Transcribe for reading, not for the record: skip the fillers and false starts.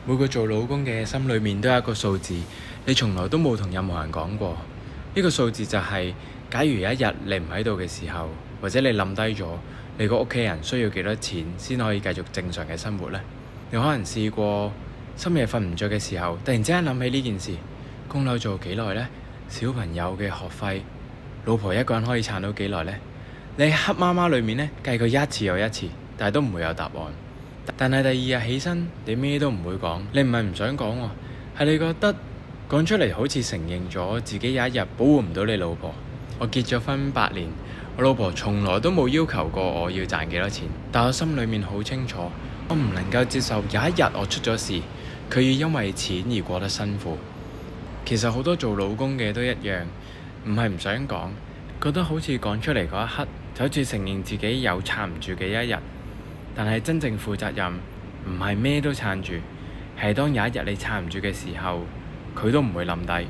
每個做老公嘅心裏面都有一個數字，你從來都冇同任何人講過。呢個數字就係，假如有一日你唔喺度嘅時候，或者你冧低咗，你個屋企人需要幾多錢先可以繼續正常嘅生活呢？你可能試過深夜瞓唔着嘅時候，突然之間諗起呢件事，供樓做幾耐呢？小朋友嘅學費，老婆一個人可以撐到幾耐呢？你喺黑媽媽裏面呢，計過一次又一次，但係都唔會有答案。但係第二日起身，你咩都唔會講。你唔係唔想講喎，係你覺得講出嚟好似承認咗自己有一日保護唔到你老婆。我結咗婚8年，我老婆從來都冇要求過我要賺幾多錢，但我心裏面好清楚，我唔能夠接受有一日我出咗事，佢要因為錢而過得辛苦。其實好多做老公嘅都一樣，唔係唔想講，覺得好似講出嚟嗰一刻，就好似承認自己有撐唔住嘅一日。但係真正負責任唔係咩都撐住，係當有一日你撐唔住嘅時候，佢都唔會冧低。